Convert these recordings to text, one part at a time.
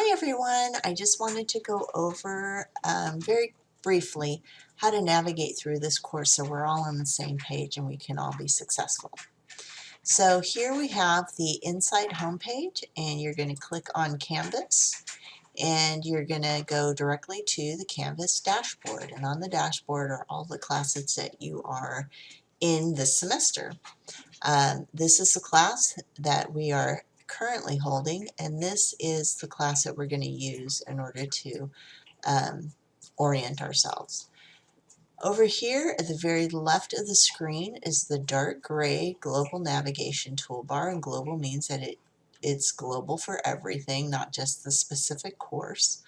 Hi everyone, I just wanted to go over very briefly how to navigate through this course so we're all on the same page and we can all be successful. So here we have the inside homepage, and you're going to click on Canvas and you're going to go directly to the Canvas dashboard, and on the dashboard are all the classes that you are in this semester. This is the class that we are currently holding, and this is the class that we're going to use in order to orient ourselves. Over here at the very left of the screen is the dark gray global navigation toolbar, and global means that it's global for everything, not just the specific course.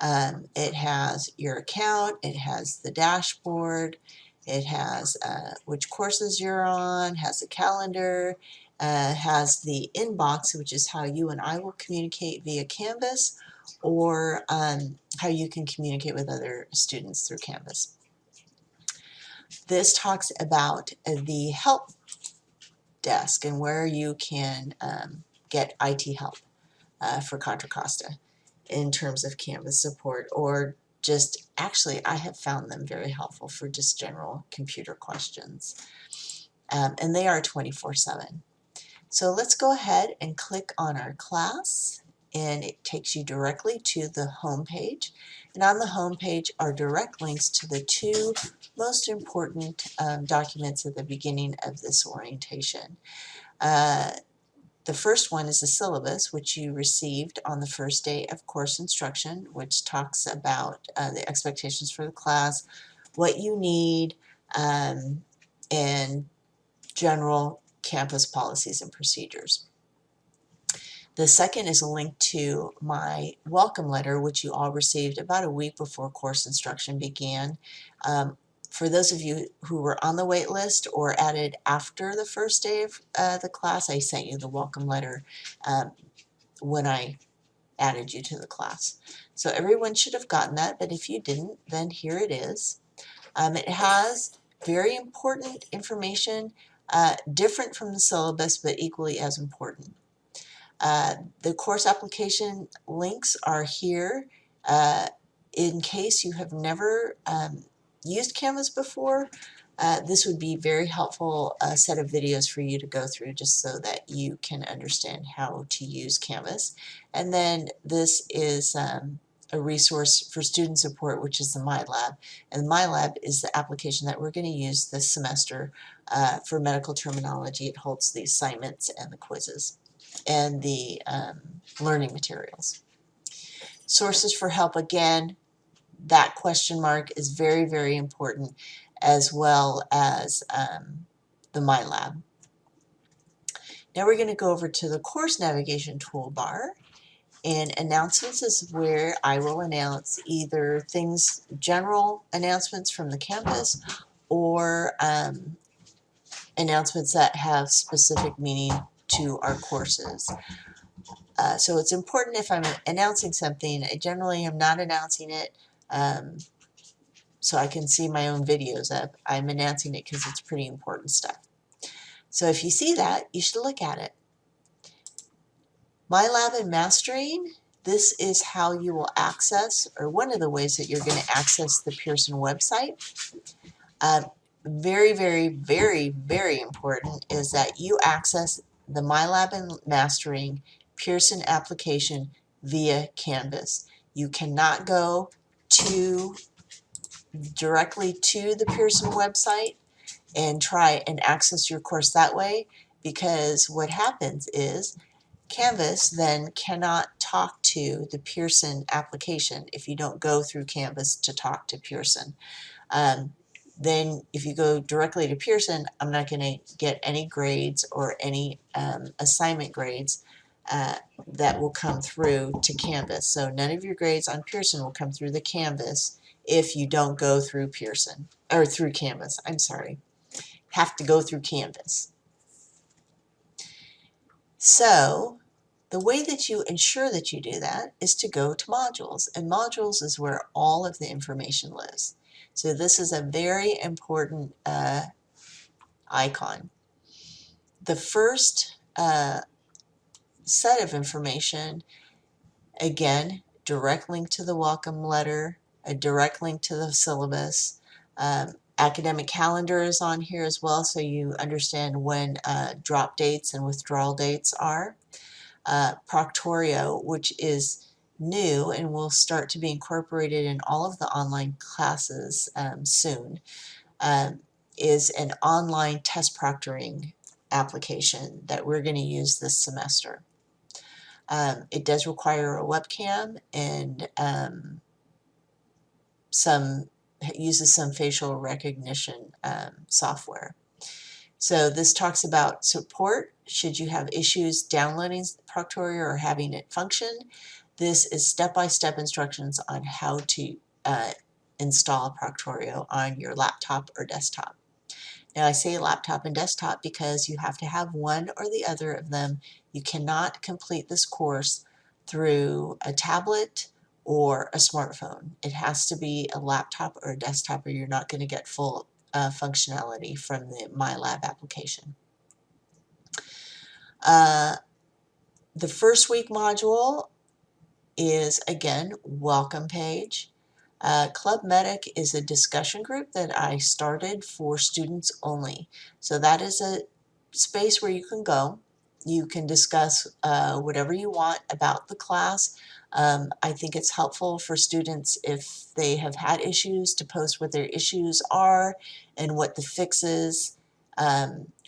It has your account, it has the dashboard, it has which courses you're on, has a calendar, has the inbox, which is how you and I will communicate via Canvas, or how you can communicate with other students through Canvas. This talks about the help desk and where you can get IT help for Contra Costa in terms of Canvas support, or just actually I have found them very helpful for just general computer questions. And they are 24/7. So let's go ahead and click on our class, and it takes you directly to the home page. And on the home page are direct links to the two most important documents at the beginning of this orientation. The first one is the syllabus, which you received on the first day of course instruction, which talks about the expectations for the class, what you need, and general campus policies and procedures. The second is a link to my welcome letter, which you all received about a week before course instruction began. For those of you who were on the wait list or added after the first day of the class, I sent you the welcome letter when I added you to the class. So everyone should have gotten that, but if you didn't, then here it is. It has very important information, different from the syllabus, but equally as important. The course application links are here in case you have never used Canvas before. This would be a very helpful set of videos for you to go through, just so that you can understand how to use Canvas. And then this is a resource for student support, which is the MyLab. And MyLab is the application that we're going to use this semester for medical terminology. It holds the assignments and the quizzes and the learning materials. Sources for help, again, that question mark is very, very important, as well as the MyLab. Now we're going to go over to the course navigation toolbar, and announcements is where I will announce either things, general announcements from the campus, or announcements that have specific meaning to our courses. So it's important if I'm announcing something. I generally am not announcing it so I can see my own videos up. I'm announcing it because it's pretty important stuff. So if you see that, you should look at it. MyLab and Mastering, this is how you will access, or one of the ways that you're going to access the Pearson website. Very, very, very, very important is that you access the MyLab and Mastering Pearson application via Canvas. You cannot go directly to the Pearson website and try and access your course that way, because what happens is Canvas then cannot talk to the Pearson application if you don't go through Canvas to talk to Pearson. Then if you go directly to Pearson, I'm not going to get any grades or any assignment grades that will come through to Canvas. So none of your grades on Pearson will come through the Canvas if you don't go through Pearson, or through Canvas. I'm sorry. Have to go through Canvas. So the way that you ensure that you do that is to go to modules, and modules is where all of the information lives. So this is a very important icon. The first set of information Again, direct link to the welcome letter, a direct link to the syllabus. Academic calendar is on here as well, so you understand when drop dates and withdrawal dates are. Proctorio, which is new and will start to be incorporated in all of the online classes soon, is an online test proctoring application that we're going to use this semester. It does require a webcam and uses some facial recognition software. So this talks about support should you have issues downloading Proctorio or having it function. This is step-by-step instructions on how to install Proctorio on your laptop or desktop. Now I say laptop and desktop because you have to have one or the other of them. You cannot complete this course through a tablet or a smartphone. It has to be a laptop or a desktop or you're not going to get full functionality from the MyLab application. The first week module is, again, welcome page. Club Medic is a discussion group that I started for students only. So that is a space where you can go. You can discuss whatever you want about the class. I think it's helpful for students if they have had issues to post what their issues are and what the fixes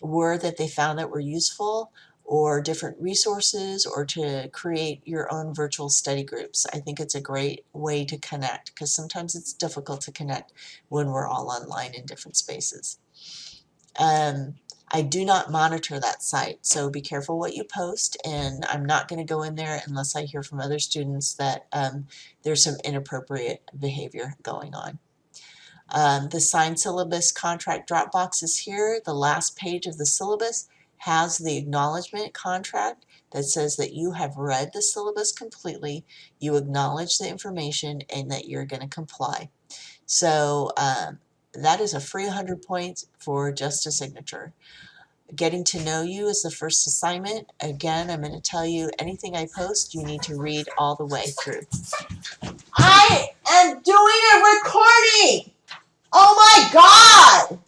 were that they found that were useful, or different resources, or to create your own virtual study groups. I think it's a great way to connect because sometimes it's difficult to connect when we're all online in different spaces. I do not monitor that site, so be careful what you post, and I'm not going to go in there unless I hear from other students that there's some inappropriate behavior going on. The signed syllabus contract Dropbox is here. The last page of the syllabus has the acknowledgement contract that says that you have read the syllabus completely, you acknowledge the information, and that you're going to comply. So that is a free 100 points for just a signature. Getting to know you is the first assignment. Again, I'm going to tell you anything I post, you need to read all the way through. I am doing a recording! Oh my God!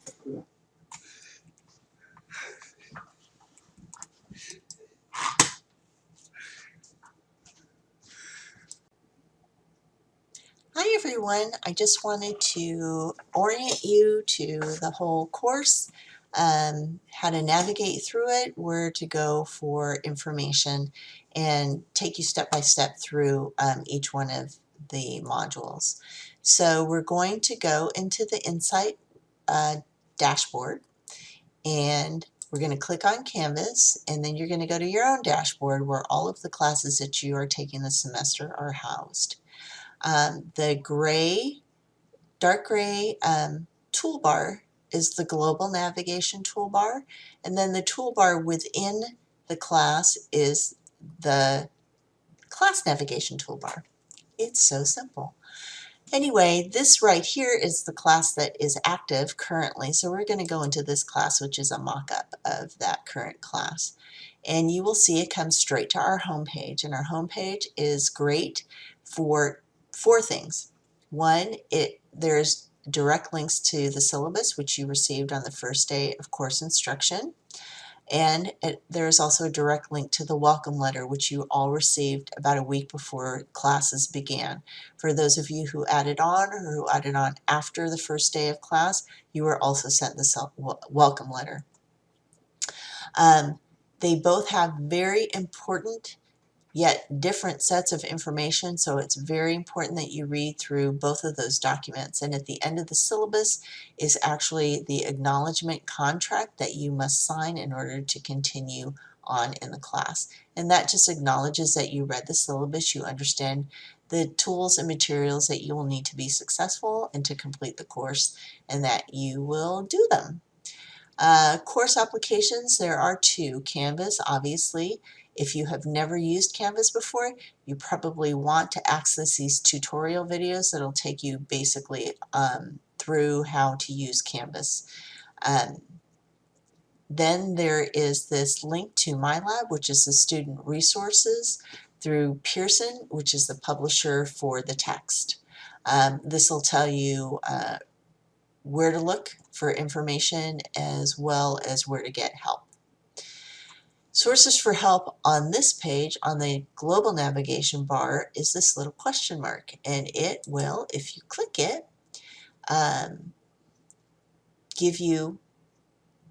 Hi everyone, I just wanted to orient you to the whole course, how to navigate through it, where to go for information, and take you step by step through each one of the modules. So we're going to go into the Insight dashboard, and we're going to click on Canvas, and then you're going to go to your own dashboard where all of the classes that you are taking this semester are housed. The dark gray toolbar is the global navigation toolbar, and then the toolbar within the class is the class navigation toolbar. It's so simple. Anyway, this right here is the class that is active currently, so we're going to go into this class, which is a mock-up of that current class. And you will see it comes straight to our home page, and our home page is great for 4 things. One, there's direct links to the syllabus, which you received on the first day of course instruction. And there's also a direct link to the welcome letter, which you all received about a week before classes began. For those of you who added on or who added on after the first day of class, you were also sent the welcome letter. They both have very important yet different sets of information, so it's very important that you read through both of those documents. And at the end of the syllabus is actually the acknowledgement contract that you must sign in order to continue on in the class. And that just acknowledges that you read the syllabus, you understand the tools and materials that you will need to be successful and to complete the course, and that you will do them. Course applications, there are 2. Canvas, obviously. If you have never used Canvas before, you probably want to access these tutorial videos that'll take you basically through how to use Canvas. Then there is this link to MyLab, which is the student resources. through Pearson, which is the publisher for the text. This will tell you where to look for information as well as where to get help. Sources for help on this page on the global navigation bar is this little question mark, and it will, if you click it, give you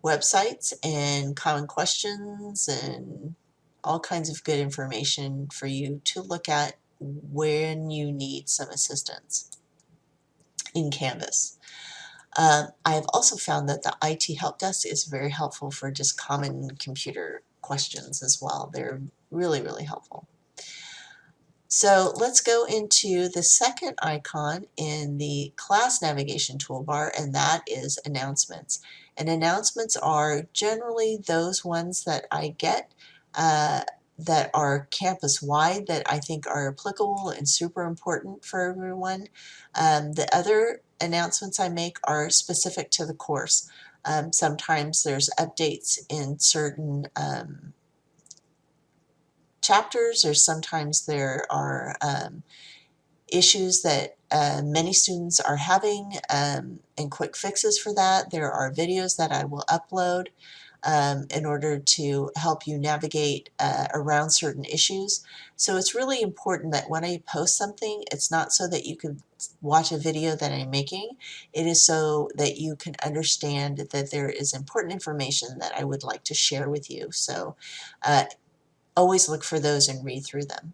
websites and common questions and all kinds of good information for you to look at when you need some assistance in Canvas. I have also found that the IT help desk is very helpful for just common computer questions as well. They're really, really helpful. So let's go into the second icon in the class navigation toolbar, and that is announcements. And announcements are generally those ones that I get that are campus-wide that I think are applicable and super important for everyone. The other announcements I make are specific to the course. Sometimes there's updates in certain chapters, or sometimes there are issues that many students are having and quick fixes for that. There are videos that I will upload in order to help you navigate around certain issues. So it's really important that when I post something, it's not so that you can watch a video that I'm making. It is so that you can understand that there is important information that I would like to share with you. So always look for those and read through them.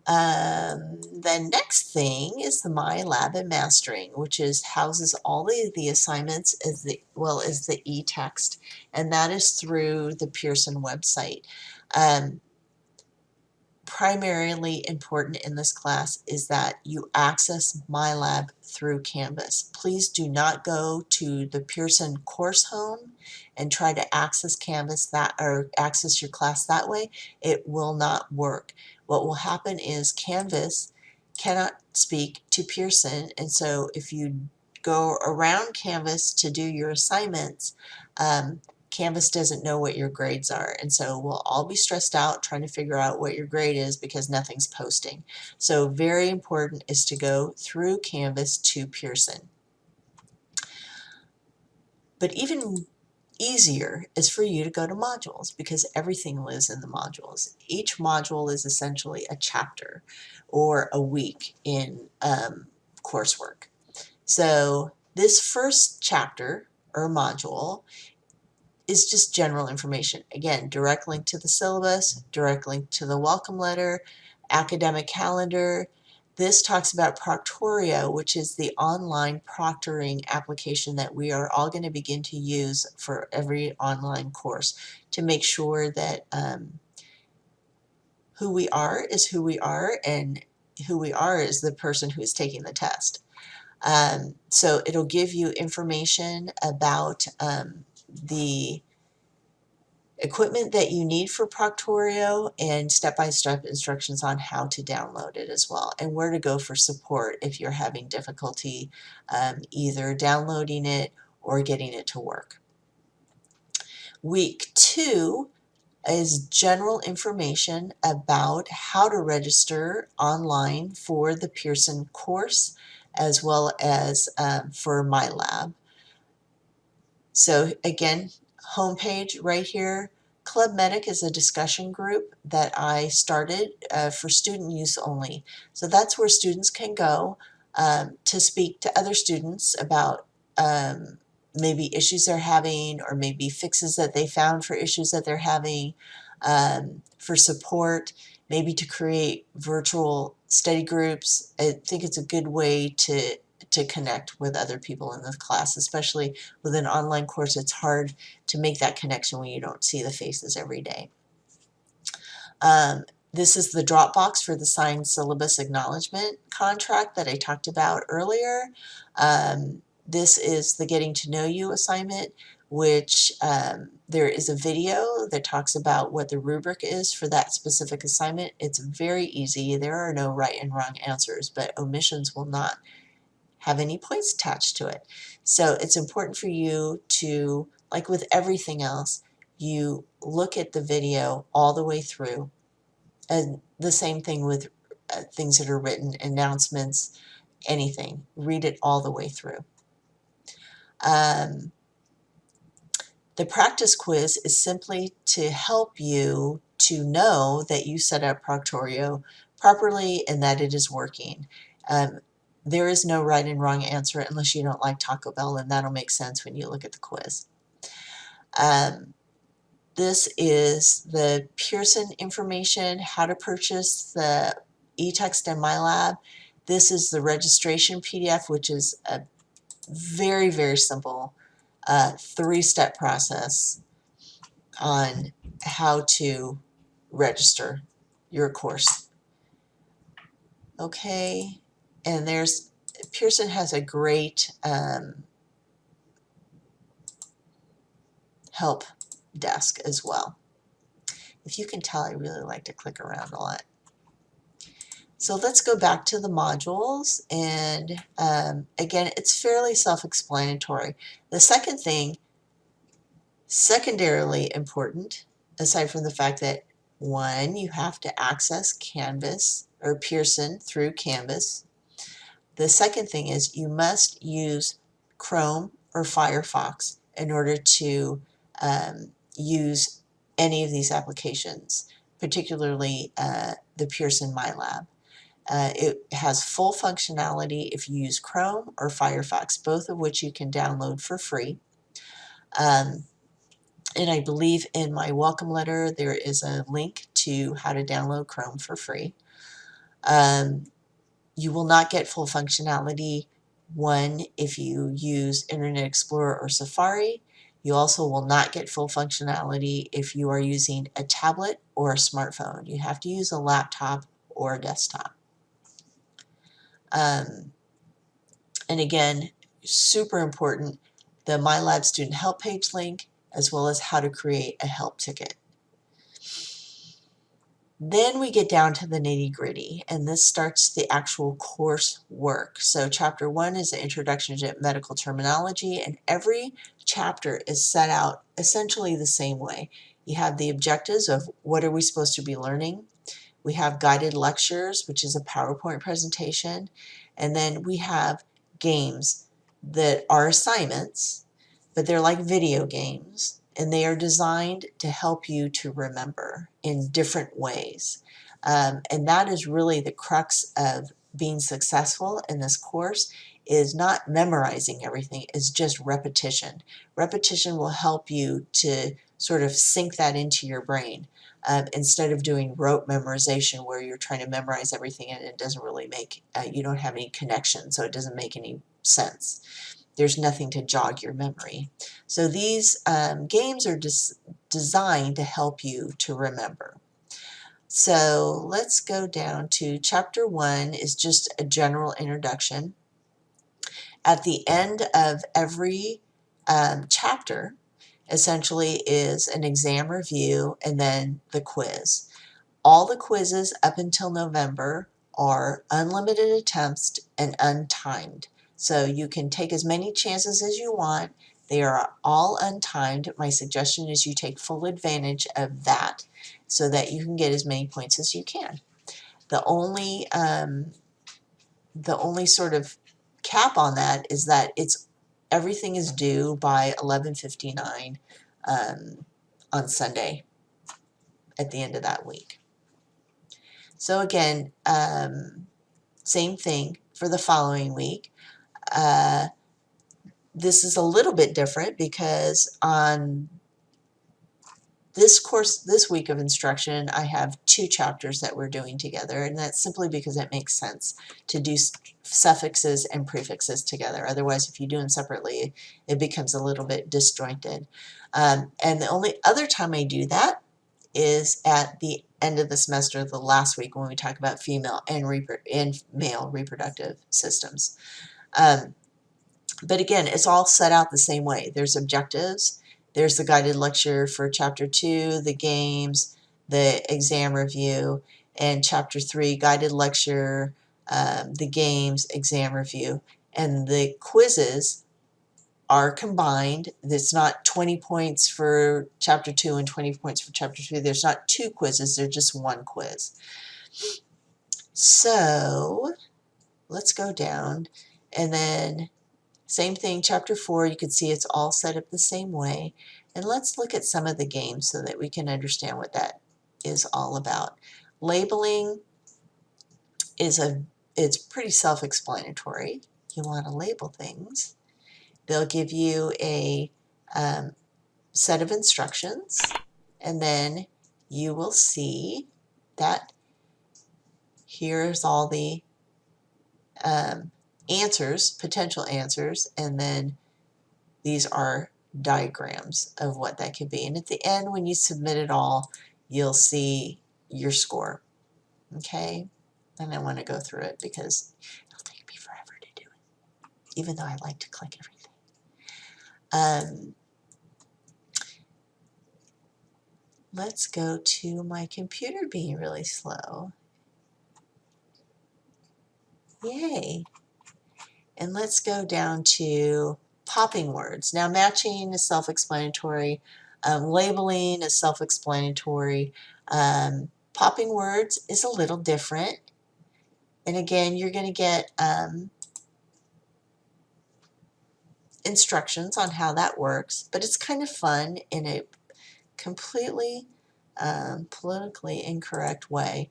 The next thing is the My Lab and Mastering, which houses all the assignments as well as the e-text, and that is through the Pearson website. Primarily important in this class is that you access My Lab through Canvas. Please do not go to the Pearson course home and try to access Canvas or access your class that way. It will not work. What will happen is Canvas cannot speak to Pearson, and so if you go around Canvas to do your assignments, Canvas doesn't know what your grades are, and so we'll all be stressed out trying to figure out what your grade is because nothing's posting. So very important is to go through Canvas to Pearson. But even easier is for you to go to modules, because everything lives in the modules. Each module is essentially a chapter or a week in coursework. So this first chapter or module is just general information. Again, direct link to the syllabus, direct link to the welcome letter, academic calendar. This talks about Proctorio, which is the online proctoring application that we are all going to begin to use for every online course to make sure that who we are is who we are, and who we are is the person who is taking the test. So it'll give you information about the equipment that you need for Proctorio and step-by-step instructions on how to download it as well, and where to go for support if you're having difficulty either downloading it or getting it to work. Week 2 is general information about how to register online for the Pearson course as well as for My Lab. So again, homepage right here. Club Medic is a discussion group that I started for student use only. So that's where students can go to speak to other students about maybe issues they're having, or maybe fixes that they found for issues that they're having, for support, maybe to create virtual study groups. I think it's a good way to connect with other people in the class, especially with an online course. It's hard to make that connection when you don't see the faces every day. This is the Dropbox for the signed syllabus acknowledgement contract that I talked about earlier. This is the Getting to Know You assignment, which there is a video that talks about what the rubric is for that specific assignment. It's very easy. There are no right and wrong answers, but omissions will not have any points attached to it. So it's important for you to, like with everything else, you look at the video all the way through And the same thing with things that are written, announcements, anything. Read it all the way through. The practice quiz is simply to help you to know that you set up Proctorio properly and that it is working. There is no right and wrong answer unless you don't like Taco Bell, and that'll make sense when you look at the quiz. This is the Pearson information, how to purchase the eText and MyLab. This is the registration PDF, which is a very, very simple 3-step process on how to register your course. Okay, and Pearson has a great help desk as well. If you can tell, I really like to click around a lot. So let's go back to the modules, and again, it's fairly self-explanatory. The second thing, secondarily important, aside from the fact that, one, you have to access Canvas or Pearson through Canvas. The second thing is you must use Chrome or Firefox in order to use any of these applications, particularly the Pearson MyLab. It has full functionality if you use Chrome or Firefox, both of which you can download for free. And I believe in my welcome letter there is a link to how to download Chrome for free. You will not get full functionality, one, if you use Internet Explorer or Safari. You also will not get full functionality if you are using a tablet or a smartphone. You have to use a laptop or a desktop. And again, super important, the MyLab Student Help page link, as well as how to create a help ticket. Then we get down to the nitty-gritty, and this starts the actual course work. So chapter 1 is the introduction to medical terminology, and every chapter is set out essentially the same way. You have the objectives of what are we supposed to be learning. We have guided lectures, which is a PowerPoint presentation, and then we have games that are assignments, but they're like video games, and they are designed to help you to remember in different ways. And that is really the crux of being successful in this course, is not memorizing everything, it's just repetition. Repetition will help you to sort of sink that into your brain. Instead of doing rote memorization where you're trying to memorize everything and it doesn't really make, you don't have any connection, so it doesn't make any sense. There's nothing to jog your memory. So these games are designed to help you to remember. So let's go down to chapter 1 is just a general introduction. At the end of every chapter, essentially is an exam review and then the quiz. All the quizzes up until November are unlimited attempts and untimed. So you can take as many chances as you want. They are all untimed. My suggestion is you take full advantage of that so that you can get as many points as you can. The only sort of cap on that is that everything is due by 11:59 on Sunday at the end of that week. So again, same thing for the following week. This is a little bit different because on this course, this week of instruction, I have 2 chapters that we're doing together, and that's simply because it makes sense to do suffixes and prefixes together. Otherwise, if you do them separately, it becomes a little bit disjointed. And the only other time I do that is at the end of the semester, the last week, when we talk about female and male reproductive systems. But again, it's all set out the same way. There's objectives, there's the guided lecture for chapter 2, the games, the exam review, and chapter 3, guided lecture, the games, exam review, and the quizzes are combined. It's not 20 points for chapter 2 and 20 points for chapter 3. There's not 2 quizzes, there's just 1 quiz. So let's go down, and then same thing, chapter 4, you can see it's all set up the same way. And let's look at some of the games so that we can understand what that is all about. Labeling it's pretty self-explanatory. You want to label things. They'll give you a set of instructions, and then you will see that here's all the answers, potential answers, and then these are diagrams of what that could be. And at the end, when you submit it all, you'll see your score. Okay? And I want to go through it because it'll take me forever to do it, even though I like to click everything. Let's go to my computer being really slow. Yay! And let's go down to popping words. Now, matching is self-explanatory. Labeling is self-explanatory. Popping words is a little different. And again, you're going to get instructions on how that works, but it's kind of fun in a completely politically incorrect way,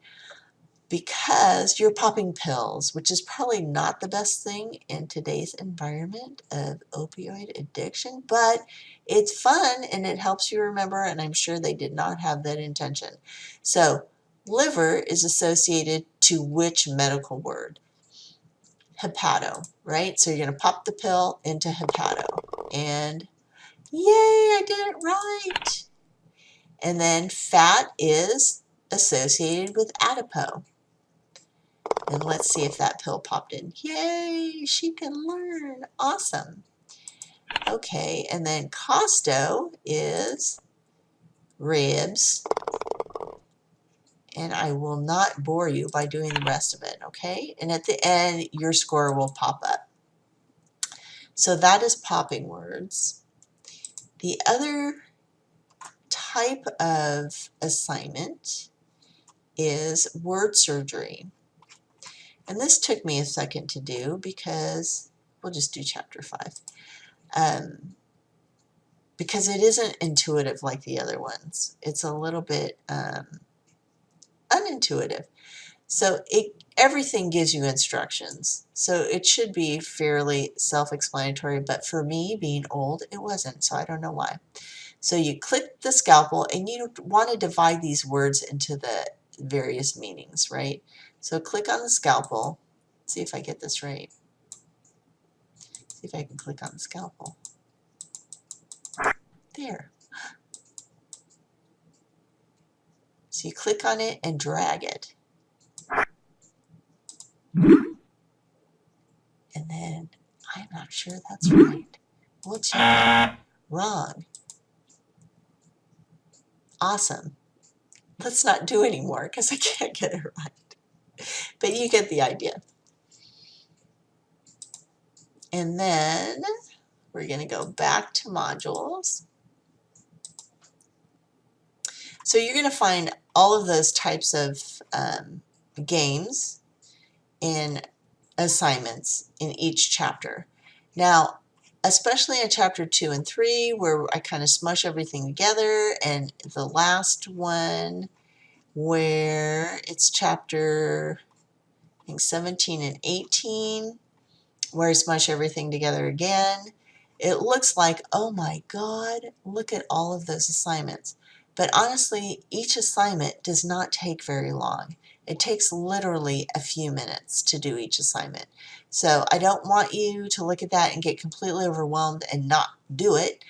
because you're popping pills, which is probably not the best thing in today's environment of opioid addiction, but it's fun and it helps you remember, and I'm sure they did not have that intention. So liver is associated to which medical word? Hepato, right? So you're going to pop the pill into hepato, and yay, I did it right. And then fat is associated with adipo. And let's see if that pill popped in. Yay, she can learn. Awesome. Okay, and then costo is ribs. And I will not bore you by doing the rest of it, okay? And at the end, your score will pop up. So that is popping words. The other type of assignment is word surgery. And this took me a second to do because we'll just do chapter 5. Because it isn't intuitive like the other ones. It's a little bit unintuitive. So everything gives you instructions. So it should be fairly self-explanatory, but for me, being old, it wasn't. So I don't know why. So you click the scalpel, and you want to divide these words into the various meanings, right? So click on the scalpel. See if I get this right. See if I can click on the scalpel. There. So you click on it and drag it. And then, I'm not sure that's right. We'll check it. Wrong. Awesome. Let's not do any more because I can't get it right. But you get the idea. And then we're going to go back to modules. So you're going to find all of those types of games and assignments in each chapter. Now, especially in chapter 2 and 3, where I kind of smush everything together, and the last one where it's chapter, I think, 17 and 18, where I smush everything together again. It looks like, oh my God, look at all of those assignments. But honestly, each assignment does not take very long. It takes literally a few minutes to do each assignment. So I don't want you to look at that and get completely overwhelmed and not do it.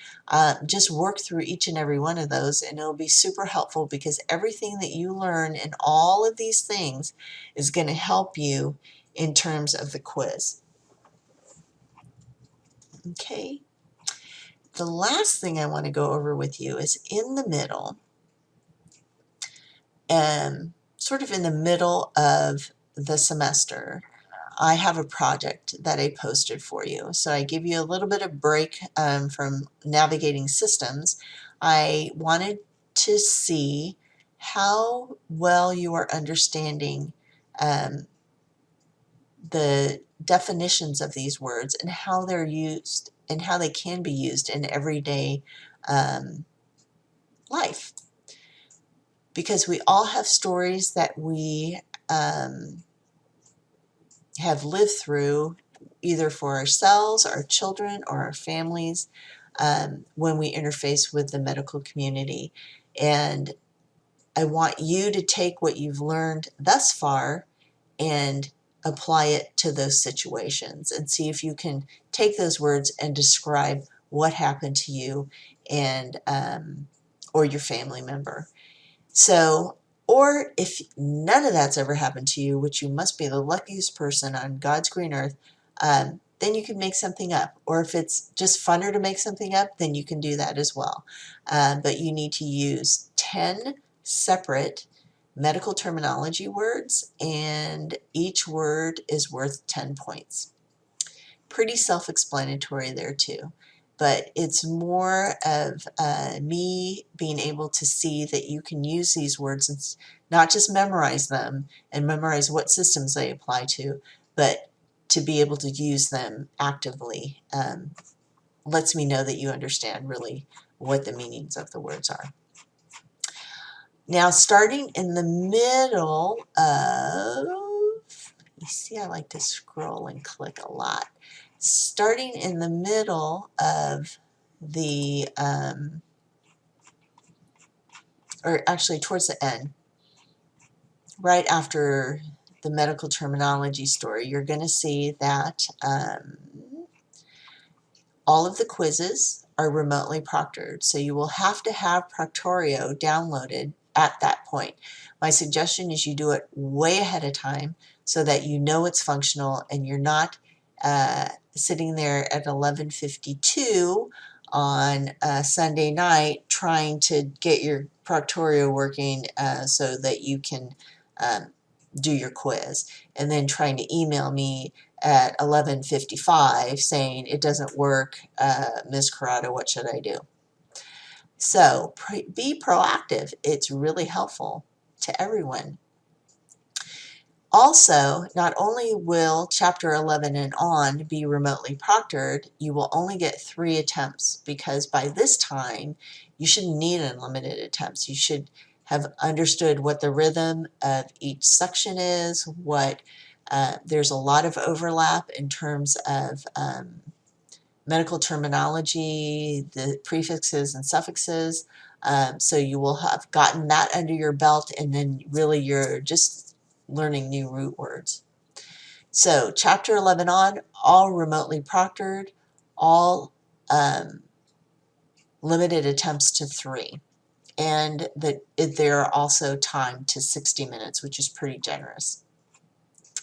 Just work through each and every one of those, and it'll be super helpful, because everything that you learn in all of these things is going to help you in terms of the quiz. Okay. The last thing I want to go over with you is in the middle, sort of in the middle of the semester, I have a project that I posted for you. So I give you a little bit of break from navigating systems. I wanted to see how well you are understanding the definitions of these words and how they're used and how they can be used in everyday life. Because we all have stories that we have lived through, either for ourselves, our children, or our families, when we interface with the medical community. And I want you to take what you've learned thus far and apply it to those situations and see if you can take those words and describe what happened to you and or your family member. So, or if none of that's ever happened to you, which you must be the luckiest person on God's green earth, then you can make something up. Or if it's just funner to make something up, then you can do that as well. But you need to use 10 separate medical terminology words, and each word is worth 10 points. Pretty self-explanatory there too. But it's more of me being able to see that you can use these words and not just memorize them and memorize what systems they apply to, but to be able to use them actively lets me know that you understand really what the meanings of the words are. Now, starting in the middle of, you see I like to scroll and click a lot. Starting in the middle of the, or actually towards the end, right after the medical terminology story, you're going to see that all of the quizzes are remotely proctored, so you will have to have Proctorio downloaded at that point. My suggestion is you do it way ahead of time so that you know it's functional and you're not sitting there at 11:52 on Sunday night trying to get your Proctorio working so that you can do your quiz, and then trying to email me at 11:55 saying it doesn't work, Ms. Kurata, what should I do? So be proactive. It's really helpful to everyone. Also, not only will Chapter 11 and on be remotely proctored, you will only get 3 attempts because by this time you shouldn't need unlimited attempts. You should have understood what the rhythm of each section is, what there's a lot of overlap in terms of medical terminology, the prefixes and suffixes, so you will have gotten that under your belt, and then really you're just learning new root words. So Chapter 11 on, all remotely proctored, all limited attempts to 3. And that they're also timed to 60 minutes, which is pretty generous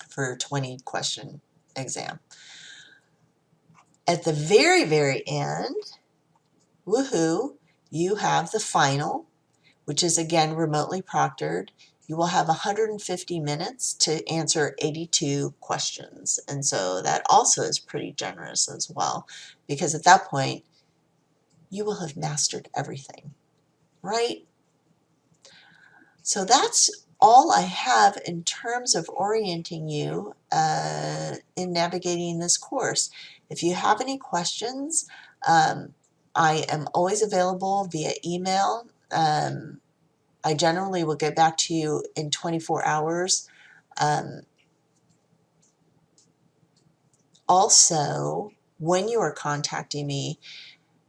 for a 20 question exam. At the very, very end, woohoo, you have the final, which is again remotely proctored. You will have 150 minutes to answer 82 questions. And so that also is pretty generous as well, because at that point, you will have mastered everything, right? So that's all I have in terms of orienting you in navigating this course. If you have any questions, I am always available via email. I generally will get back to you in 24 hours. Also, when you are contacting me,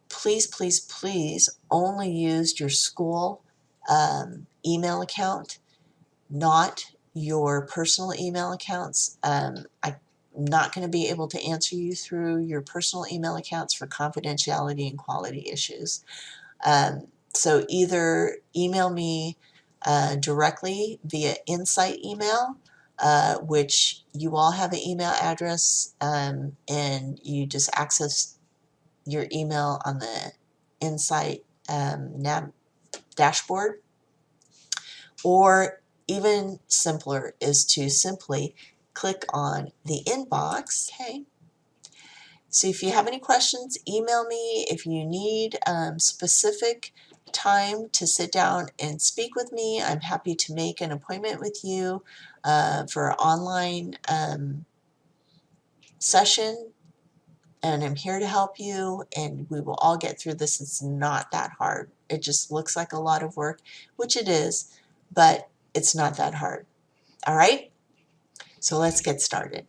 please, please, please only use your school email account, not your personal email accounts. I'm not going to be able to answer you through your personal email accounts for confidentiality and quality issues. So either email me directly via Insight email, which you all have an email address, and you just access your email on the Insight dashboard. Or even simpler is to simply click on the inbox. Okay. So if you have any questions, email me. If you need specific time to sit down and speak with me, I'm happy to make an appointment with you for an online session, and I'm here to help you, and we will all get through this. It's not that hard. It just looks like a lot of work, which it is, but it's not that hard. All right, so let's get started.